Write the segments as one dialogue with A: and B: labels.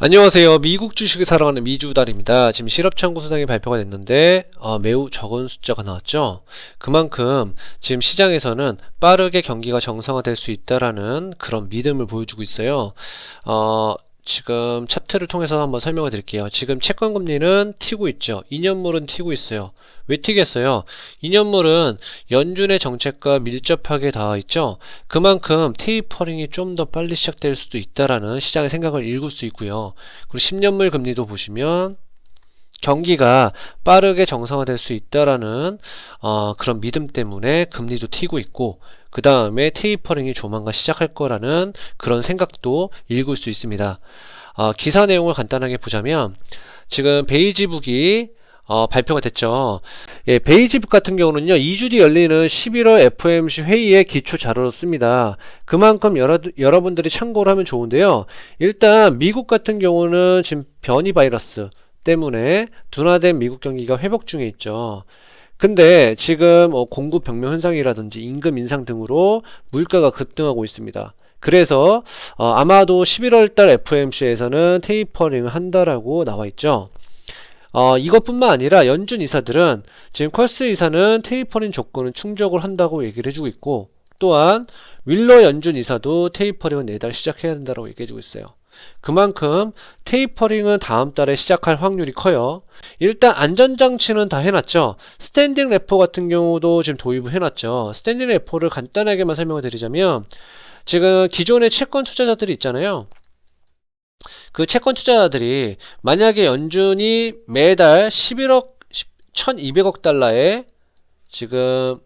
A: 안녕하세요. 미국 주식을 사랑하는 미주달입니다. 지금 실업청구 수당이 발표가 됐는데 매우 적은 숫자가 나왔죠. 그만큼 지금 시장에서는 빠르게 경기가 정상화될 수 있다라는 그런 믿음을 보여주고 있어요. 지금 차트를 통해서 한번 설명을 드릴게요. 지금 채권금리는 튀고 있죠. 2년물은 튀고 있어요. 왜 튀겠어요? 2년물은 연준의 정책과 밀접하게 닿아 있죠. 그만큼 테이퍼링이 좀 더 빨리 시작될 수도 있다라는 시장의 생각을 읽을 수 있고요. 그리고 10년물 금리도 보시면 경기가 빠르게 정상화될 수 있다라는 그런 믿음 때문에 금리도 튀고 있고, 그 다음에 테이퍼링이 조만간 시작할 거라는 그런 생각도 읽을 수 있습니다. 기사 내용을 간단하게 보자면 지금 베이지북이 발표가 됐죠. 예, 베이지북 같은 경우는요, 2주 뒤 열리는 11월 FOMC 회의의 기초 자료로 씁니다. 그만큼 여러분들이 참고를 하면 좋은데요. 일단 미국 같은 경우는 지금 변이 바이러스 때문에 둔화된 미국 경기가 회복 중에 있죠. 근데 지금 공급 병명 현상이라든지 임금 인상 등으로 물가가 급등하고 있습니다. 그래서 아마도 11월 달 FOMC에서는 테이퍼링을 한다라고 나와 있죠. 이것뿐만 아니라 연준 이사들은 지금 컬스 이사는 테이퍼링 조건은 충족을 한다고 얘기를 해주고 있고, 또한 윌러 연준 이사도 테이퍼링은 내달 시작해야 된다고 얘기해주고 있어요. 그만큼 테이퍼링은 다음 달에 시작할 확률이 커요. 일단 안전장치는 다 해놨죠. 스탠딩 레포 같은 경우도 지금 도입을 해놨죠. 스탠딩 레포를 간단하게만 설명을 드리자면, 지금 기존의 채권 투자자들이 있잖아요. 그 채권 투자자들이 만약에 연준이 매달 11억 1200억 달러의 지금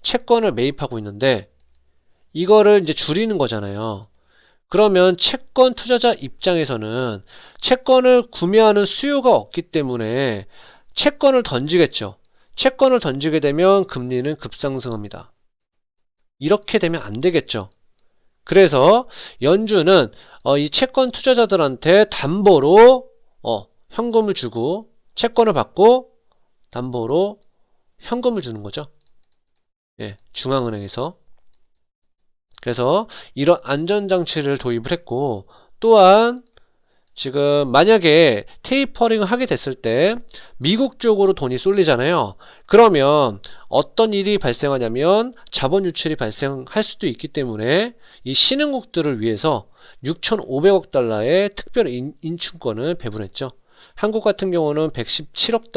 A: 채권을 매입하고 있는데, 이거를 이제 줄이는 거잖아요. 그러면 채권 투자자 입장에서는 채권을 구매하는 수요가 없기 때문에 채권을 던지겠죠. 채권을 던지게 되면 금리는 급상승합니다. 이렇게 되면 안 되겠죠. 그래서 연준은 이 채권 투자자들한테 담보로 현금을 주고, 채권을 받고 담보로 현금을 주는 거죠. 예, 중앙은행에서. 그래서 이런 안전장치를 도입을 했고, 또한 지금 만약에 테이퍼링을 하게 됐을 때 미국 쪽으로 돈이 쏠리잖아요. 그러면 어떤 일이 발생하냐면 자본 유출이 발생할 수도 있기 때문에 이 신흥국들을 위해서 6,500억 달러의 특별 인출권을 배분했죠. 한국 같은 경우는 117억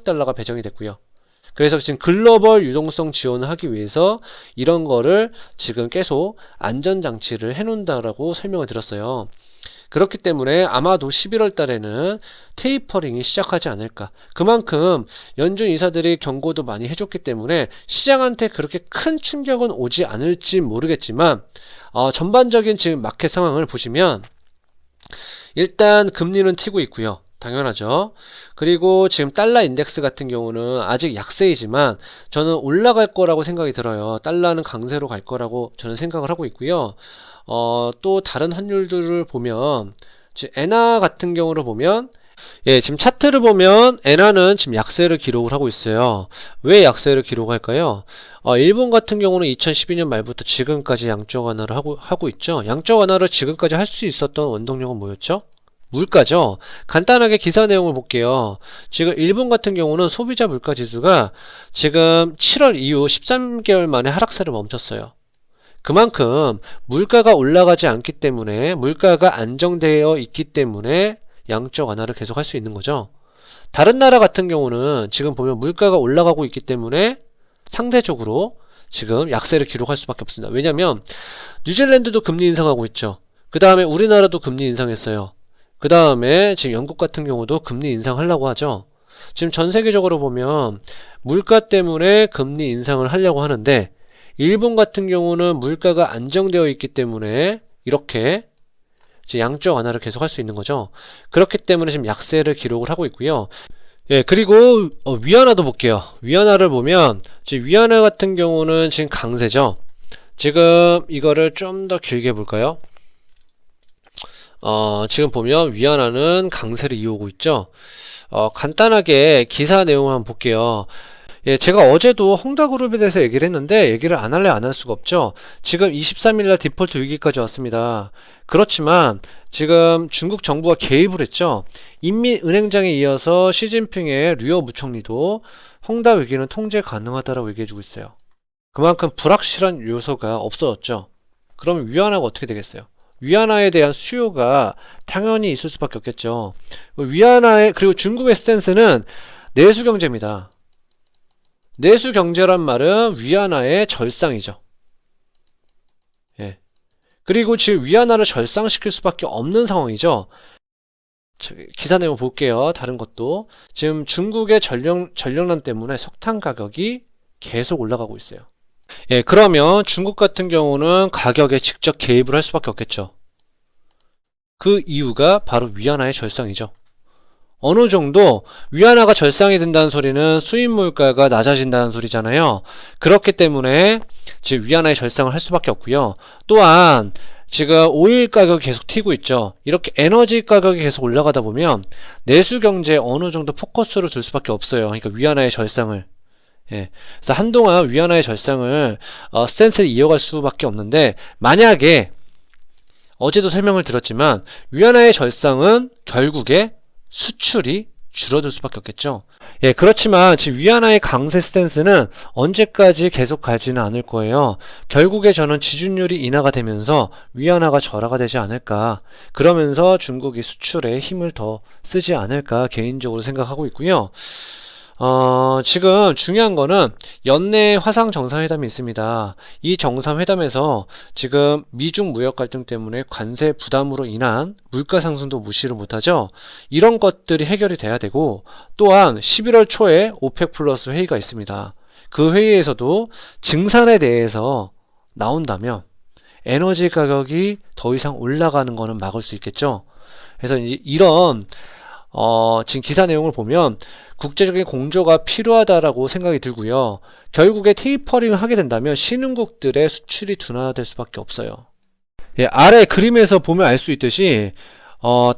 A: 달러가 배정이 됐고요. 그래서 지금 글로벌 유동성 지원을 하기 위해서 이런 거를 지금 계속 안전장치를 해놓는다라고 설명을 드렸어요. 그렇기 때문에 아마도 11월 달에는 테이퍼링이 시작하지 않을까. 그만큼 연준 이사들이 경고도 많이 해줬기 때문에 시장한테 그렇게 큰 충격은 오지 않을지 모르겠지만, 전반적인 지금 마켓 상황을 보시면 일단 금리는 튀고 있고요. 당연하죠. 그리고 지금 달러 인덱스 같은 경우는 아직 약세이지만 저는 올라갈 거라고 생각이 들어요. 달러는 강세로 갈 거라고 저는 생각을 하고 있고요. 또 다른 환율들을 보면 지금 엔화 같은 경우를 보면, 예, 지금 차트를 보면 엔화는 지금 약세를 기록을 하고 있어요. 왜 약세를 기록할까요? 일본 같은 경우는 2012년 말부터 지금까지 양적 완화를 하고 있죠. 양적 완화를 지금까지 할 수 있었던 원동력은 뭐였죠? 물가죠. 간단하게 기사 내용을 볼게요. 지금 일본 같은 경우는 소비자 물가 지수가 지금 7월 이후 13개월 만에 하락세를 멈췄어요. 그만큼 물가가 올라가지 않기 때문에, 물가가 안정되어 있기 때문에 양적 완화를 계속 할 수 있는 거죠. 다른 나라 같은 경우는 지금 보면 물가가 올라가고 있기 때문에 상대적으로 지금 약세를 기록할 수밖에 없습니다. 왜냐면 뉴질랜드도 금리 인상하고 있죠. 그 다음에 우리나라도 금리 인상했어요. 그 다음에 지금 영국 같은 경우도 금리 인상하려고 하죠. 지금 전 세계적으로 보면 물가 때문에 금리 인상을 하려고 하는데, 일본 같은 경우는 물가가 안정되어 있기 때문에 이렇게 양적 완화를 계속 할 수 있는 거죠. 그렇기 때문에 지금 약세를 기록을 하고 있고요. 예, 그리고 위안화도 볼게요. 위안화를 보면 지금 위안화 같은 경우는 지금 강세죠. 지금 이거를 좀 더 길게 볼까요? 지금 보면 위안화는 강세를 이어오고 있죠. 간단하게 기사 내용을 한번 볼게요. 예, 제가 어제도 헝다그룹에 대해서 얘기를 했는데 얘기를 안 할래 안 할 수가 없죠. 지금 23일날 디폴트 위기까지 왔습니다. 그렇지만 지금 중국 정부가 개입을 했죠. 인민은행장에 이어서 시진핑의 류어 부총리도 헝다 위기는 통제 가능하다라고 얘기해주고 있어요. 그만큼 불확실한 요소가 없어졌죠. 그러면 위안화가 어떻게 되겠어요? 위안화에 대한 수요가 당연히 있을 수밖에 없겠죠. 위안화의 그리고 중국의 스탠스는 내수 경제입니다. 내수 경제란 말은 위안화의 절상이죠. 예. 그리고 지금 위안화를 절상시킬 수밖에 없는 상황이죠. 기사 내용 볼게요. 다른 것도. 지금 중국의 전력난 때문에 석탄 가격이 계속 올라가고 있어요. 예, 그러면 중국 같은 경우는 가격에 직접 개입을 할 수밖에 없겠죠. 그 이유가 바로 위안화의 절상이죠. 어느 정도 위안화가 절상이 된다는 소리는 수입 물가가 낮아진다는 소리잖아요. 그렇기 때문에 지금 위안화의 절상을 할 수밖에 없고요. 또한 지금 오일 가격이 계속 튀고 있죠. 이렇게 에너지 가격이 계속 올라가다 보면 내수 경제에 어느 정도 포커스를 둘 수밖에 없어요. 그러니까 위안화의 절상을. 예. 그래서 한동안 위안화의 절상을 스탠스를 이어갈 수밖에 없는데, 만약에 어제도 설명을 드렸지만 위안화의 절상은 결국에 수출이 줄어들 수밖에 없겠죠. 예, 그렇지만 지금 위안화의 강세 스탠스는 언제까지 계속 가지는 않을 거예요. 결국에 저는 지준율이 인하가 되면서 위안화가 절하가 되지 않을까. 그러면서 중국이 수출에 힘을 더 쓰지 않을까 개인적으로 생각하고 있고요. 지금 중요한 거는 연내 화상 정상회담이 있습니다. 이 정상회담에서 지금 미중 무역 갈등 때문에 관세 부담으로 인한 물가 상승도 무시를 못하죠. 이런 것들이 해결이 돼야 되고, 또한 11월 초에 오펙 플러스 회의가 있습니다. 그 회의에서도 증산에 대해서 나온다면 에너지 가격이 더 이상 올라가는 거는 막을 수 있겠죠. 그래서 이런 지금 기사 내용을 보면 국제적인 공조가 필요하다라고 생각이 들고요. 결국에 테이퍼링을 하게 된다면 신흥국들의 수출이 둔화될 수밖에 없어요. 예, 아래 그림에서 보면 알 수 있듯이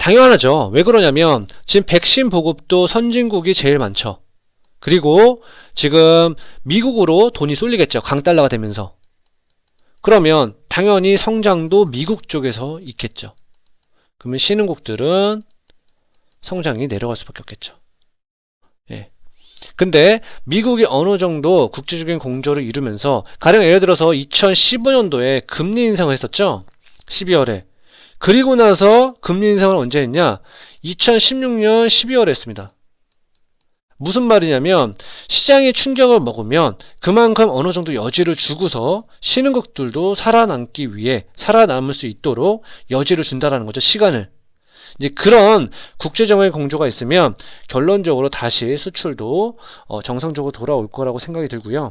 A: 당연하죠. 왜 그러냐면 지금 백신 보급도 선진국이 제일 많죠. 그리고 지금 미국으로 돈이 쏠리겠죠. 강달러가 되면서. 그러면 당연히 성장도 미국 쪽에서 있겠죠. 그러면 신흥국들은 성장이 내려갈 수밖에 없겠죠. 예. 근데 미국이 어느 정도 국제적인 공조를 이루면서, 가령 예를 들어서 2015년도에 금리 인상을 했었죠. 12월에. 그리고 나서 금리 인상을 언제 했냐? 2016년 12월에 했습니다. 무슨 말이냐면 시장이 충격을 먹으면 그만큼 어느 정도 여지를 주고서 신흥국들도 살아남기 위해 살아남을 수 있도록 여지를 준다라는 거죠. 시간을. 이제 그런 국제적인 공조가 있으면 결론적으로 다시 수출도 정상적으로 돌아올 거라고 생각이 들고요.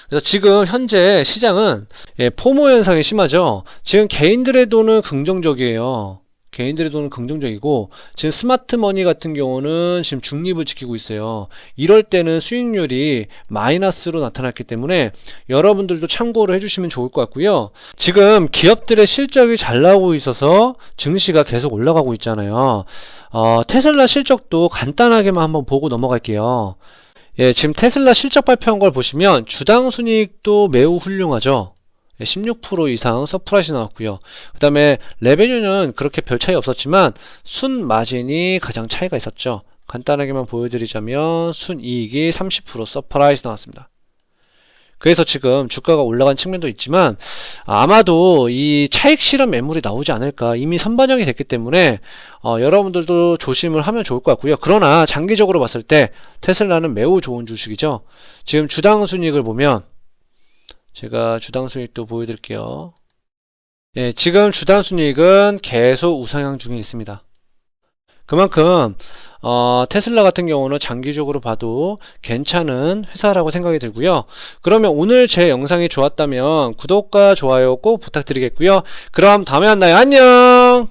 A: 그래서 지금 현재 시장은 포모 현상이 심하죠. 지금 개인들의 돈은 긍정적이에요. 개인들의 돈은 긍정적이고, 지금 스마트머니 같은 경우는 지금 중립을 지키고 있어요. 이럴 때는 수익률이 마이너스로 나타났기 때문에 여러분들도 참고를 해주시면 좋을 것 같고요. 지금 기업들의 실적이 잘 나오고 있어서 증시가 계속 올라가고 있잖아요. 테슬라 실적도 간단하게만 한번 보고 넘어갈게요. 예, 지금 테슬라 실적 발표한 걸 보시면 주당 순이익도 매우 훌륭하죠. 16% 이상 서프라이즈 나왔고요. 그 다음에 레베뉴는 그렇게 별 차이 없었지만 순 마진이 가장 차이가 있었죠. 간단하게만 보여드리자면 순이익이 30% 서프라이즈 나왔습니다. 그래서 지금 주가가 올라간 측면도 있지만 아마도 이 차익 실현 매물이 나오지 않을까. 이미 선반영이 됐기 때문에 여러분들도 조심을 하면 좋을 것 같고요. 그러나 장기적으로 봤을 때 테슬라는 매우 좋은 주식이죠. 지금 주당 순이익을 보면, 제가 주당 순이익도 보여드릴게요. 예, 지금 주당 순이익은 계속 우상향 중에 있습니다. 그만큼 테슬라 같은 경우는 장기적으로 봐도 괜찮은 회사라고 생각이 들고요. 그러면 오늘 제 영상이 좋았다면 구독과 좋아요 꼭 부탁드리겠고요. 그럼 다음에 만나요. 안녕.